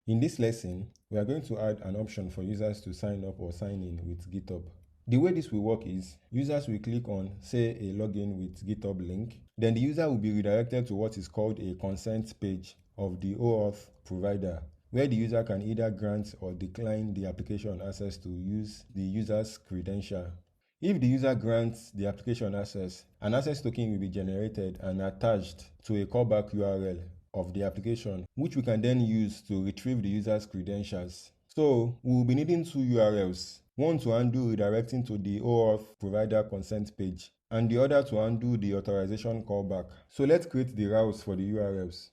In this lesson, we are going to add an option for users to sign up or sign in with GitHub. The way this will work is, users will click on, say, a login with GitHub link. Then the user will be redirected to what is called a consent page of the OAuth provider, where the user can either grant or decline the application access to use the user's credential. If the user grants the application access, an access token will be generated and attached to a callback URL of the application, which we can then use to retrieve the user's credentials. So we will be needing two URLs, one to undo redirecting to the OAuth provider consent page, and the other to undo the authorization callback. So let's create the routes for the URLs.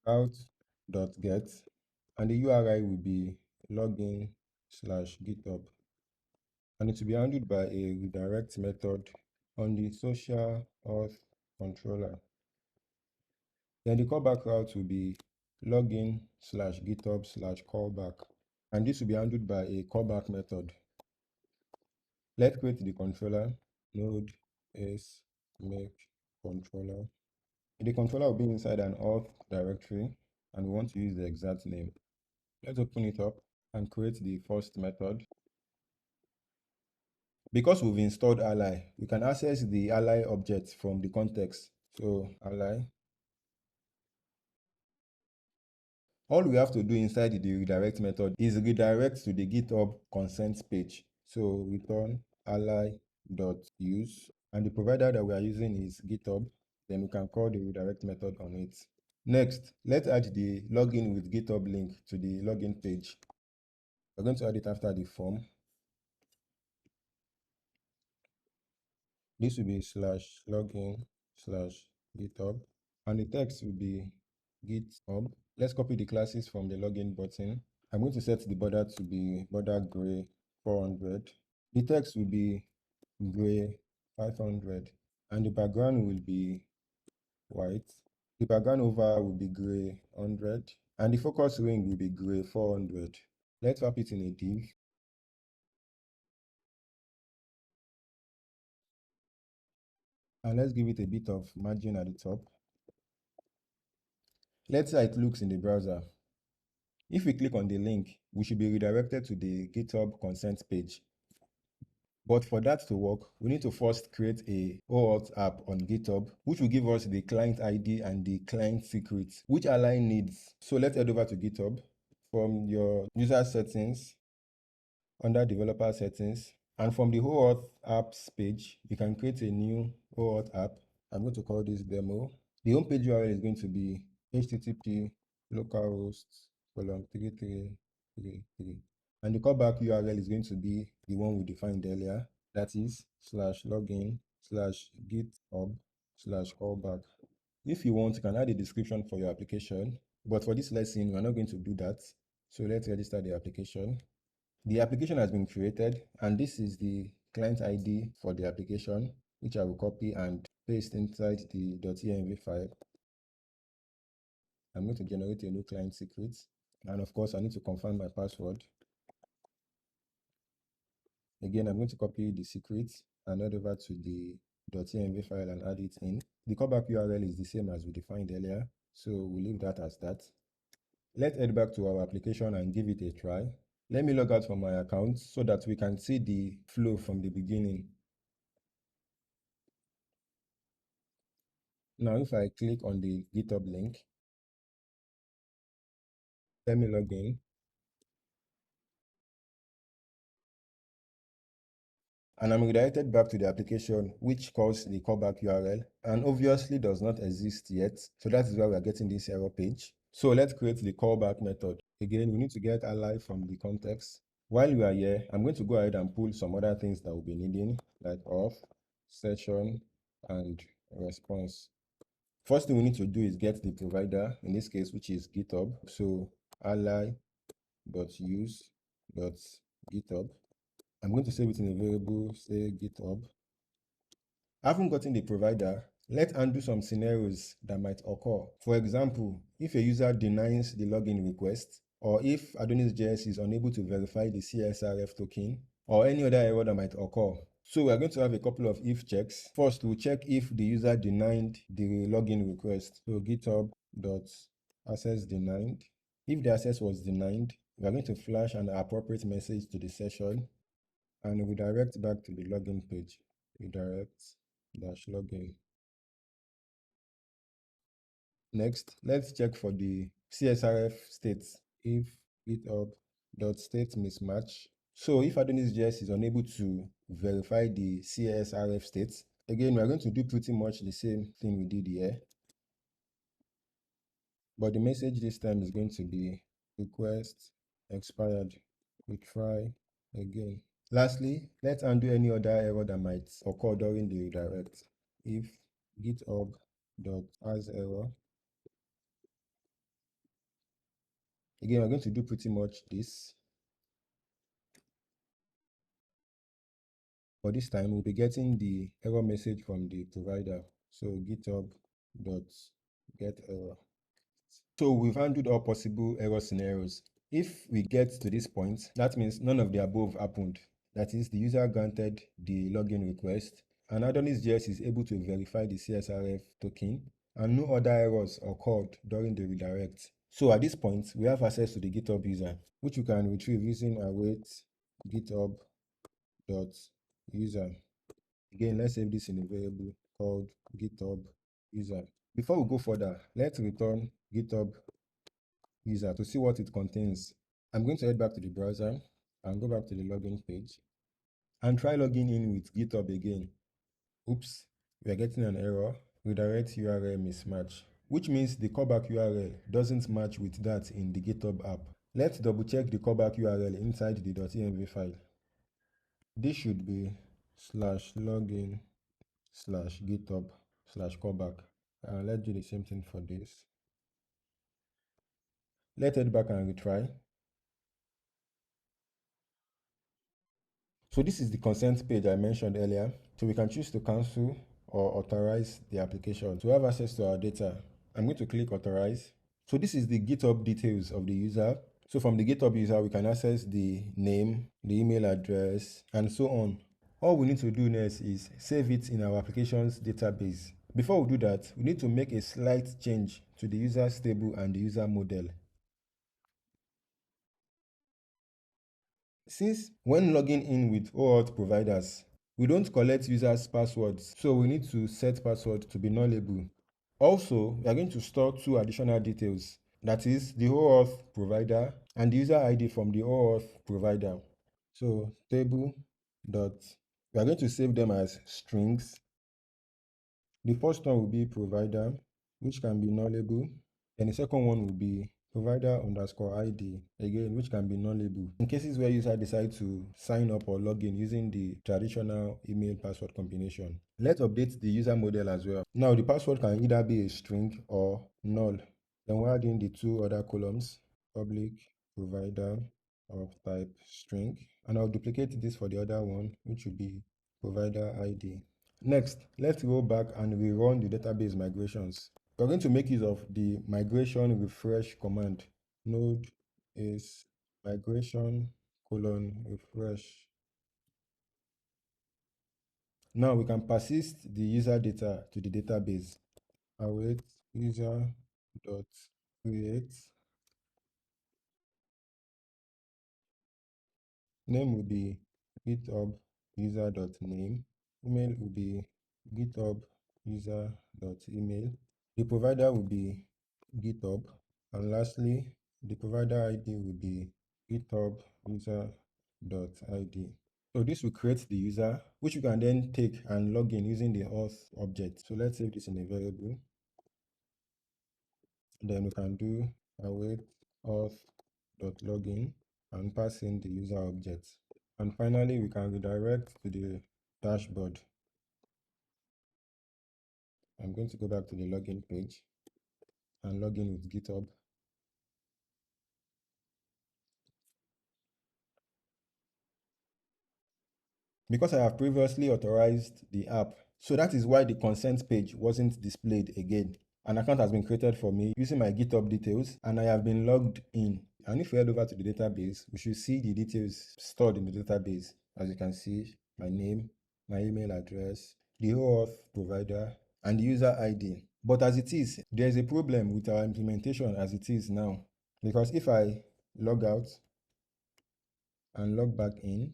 Route.get, and the URI will be login/github, and it will be handled by a redirect method on the social auth controller. Then the callback route will be login/github/callback, and this will be handled by a callback method. Let's create the controller, node is make controller. The controller will be inside an auth directory, and we want to use the exact name. Let's open it up and create the first method. Because we've installed ally, we can access the ally object from the context. So ally. All we have to do inside the redirect method is redirect to the GitHub consent page. So return ally.use, and the provider that we are using is GitHub. Then we can call the redirect method on it. Next, let's add the login with GitHub link to the login page. We're going to add it after the form. This will be /login/GitHub, and the text will be GitHub. Let's copy the classes from the login button. I'm going to set the border to be border gray 400. The text will be gray 500, and the background will be white. The background over will be gray 100, and the focus ring will be gray 400. Let's wrap it in a div. And let's give it a bit of margin at the top. Let's see how it looks in the browser. If we click on the link, we should be redirected to the GitHub consent page. But for that to work, we need to first create a OAuth app on GitHub, which will give us the client ID and the client secrets, which Ally needs. So let's head over to GitHub. From your user settings, under developer settings, and from the OAuth apps page, you can create a new OAuth app. I'm going to call this demo. The homepage URL is going to be http localhost:3333, and the callback URL is going to be the one we defined earlier, that is /login/github/callback. If you want, you can add a description for your application, but for this lesson, we're not going to do that. So let's register the application. The application has been created, and this is the client ID for the application, which I will copy and paste inside the .env file. I'm going to generate a new client secret, and of course I need to confirm my password. Again, I'm going to copy the secret and head over to the .env file and add it in. The callback URL is the same as we defined earlier, so we'll leave that as that. Let's head back to our application and give it a try. Let me log out from my account so that we can see the flow from the beginning. Now, if I click on the GitHub link, let me log in. And I'm redirected back to the application, which calls the callback URL and obviously does not exist yet. So that is why we are getting this error page. So let's create the callback method. Again, we need to get ally from the context. While we are here, I'm going to go ahead and pull some other things that we'll be needing, like auth, session, and response. First thing we need to do is get the provider, in this case, which is GitHub. So ally.use.github. I'm going to save it in a variable, say GitHub. I haven't gotten the provider. Let's undo some scenarios that might occur. For example, if a user denies the login request, or if Adonis.js is unable to verify the CSRF token, or any other error that might occur. So we are going to have a couple of if checks. First, we'll check if the user denied the login request. So github.access denied. If the access was denied, we are going to flash an appropriate message to the session and redirect back to the login page. Redirect-login. Next, let's check for the CSRF states. If github.state mismatch. So if Adonis.js is unable to verify the CSRF states, again, we're going to do pretty much the same thing we did here. But the message this time is going to be request expired. We try again. Lastly, let's undo any other error that might occur during the redirect. If github.aserror. Again, we're going to do pretty much this. For this time, we'll be getting the error message from the provider. So github.getError. So we've handled all possible error scenarios. If we get to this point, that means none of the above happened. That is, the user granted the login request, and Adonis.js is able to verify the CSRF token, and no other errors occurred during the redirect. So at this point, we have access to the GitHub user, which we can retrieve using await github.user. Again, let's save this in a variable called GitHub user. Before we go further, let's return GitHub user to see what it contains. I'm going to head back to the browser and go back to the login page and try logging in with GitHub again. Oops, we are getting an error. Redirect URL mismatch, which means the callback URL doesn't match with that in the GitHub app. Let's double check the callback URL inside the .env file. This should be /login/github/callback. Let's do the same thing for this. Let's head back and retry. So this is the consent page I mentioned earlier. So we can choose to cancel or authorize the application. To have access to our data, I'm going to click authorize. So this is the GitHub details of the user. So from the GitHub user, we can access the name, the email address, and so on. All we need to do next is save it in our application's database. Before we do that, we need to make a slight change to the user's table and the user model. Since when logging in with OAuth providers, we don't collect users' passwords, so we need to set password to be nullable. Also, we are going to store two additional details, that is the OAuth provider and the user ID from the OAuth provider. So table dot, we are going to save them as strings. The first one will be provider, which can be nullable, and the second one will be provider_ID, again, which can be nullable in cases where user decide to sign up or log in using the traditional email password combination. Let's update the user model as well. Now the password can either be a string or null. Then we'll add in the two other columns, public provider of type string, and I'll duplicate this for the other one, which will be provider ID. Next, let's go back and rerun the database migrations. We're going to make use of the migration refresh command. Node is migration:refresh. Now we can persist the user data to the database. Await user.create. Name will be GitHub user.name. Email will be GitHub user.email. The provider will be GitHub. And lastly, the provider ID will be GitHub user.id. So this will create the user, which you can then take and log in using the auth object. So let's save this in a variable. Then we can do await auth.login and pass in the user object. And finally, we can redirect to the dashboard. I'm going to go back to the login page and log in with GitHub. Because I have previously authorized the app, so that is why the consent page wasn't displayed again. An account has been created for me using my GitHub details, and I have been logged in. And if we head over to the database, we should see the details stored in the database. As you can see, my name, my email address, the OAuth provider, and the user ID. But as it is, there's a problem with our implementation as it is now. Because if I log out and log back in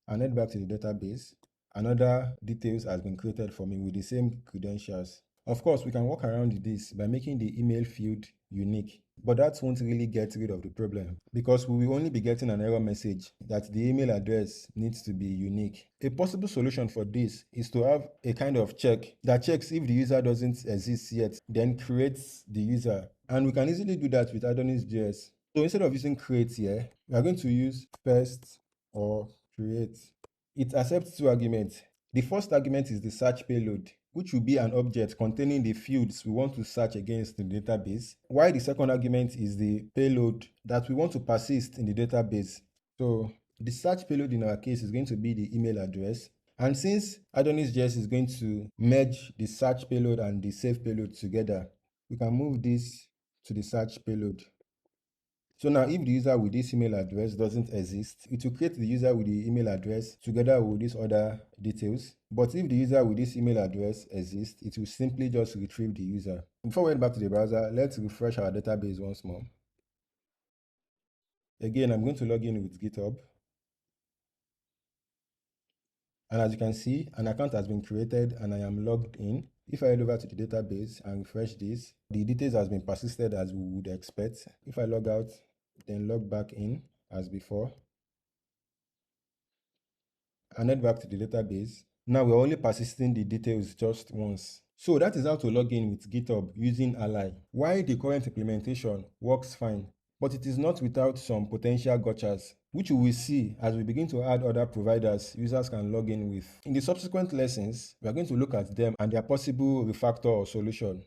and head back to the database, another details has been created for me with the same credentials. Of course, we can work around this by making the email field unique, but that won't really get rid of the problem because we will only be getting an error message that the email address needs to be unique. A possible solution for this is to have a kind of check that checks if the user doesn't exist yet, then creates the user. And we can easily do that with Adonis.js. So instead of using create here, we are going to use first or create. It accepts two arguments. The first argument is the search payload, which will be an object containing the fields we want to search against in the database, while the second argument is the payload that we want to persist in the database. So the search payload in our case is going to be the email address. And since Adonis.js is going to merge the search payload and the save payload together, we can move this to the search payload. So now if the user with this email address doesn't exist, it will create the user with the email address together with these other details. But if the user with this email address exists, it will simply just retrieve the user. Before we head back to the browser, let's refresh our database once more. Again, I'm going to log in with GitHub. And as you can see, an account has been created and I am logged in. If I head over to the database and refresh this, the details has been persisted as we would expect. If I log out, then log back in as before, and head back to the database. Now we're only persisting the details just once. So that is how to log in with GitHub using Ally. While the current implementation works fine, but it is not without some potential gotchas, which we will see as we begin to add other providers users can log in with. In the subsequent lessons, we are going to look at them and their possible refactor or solution.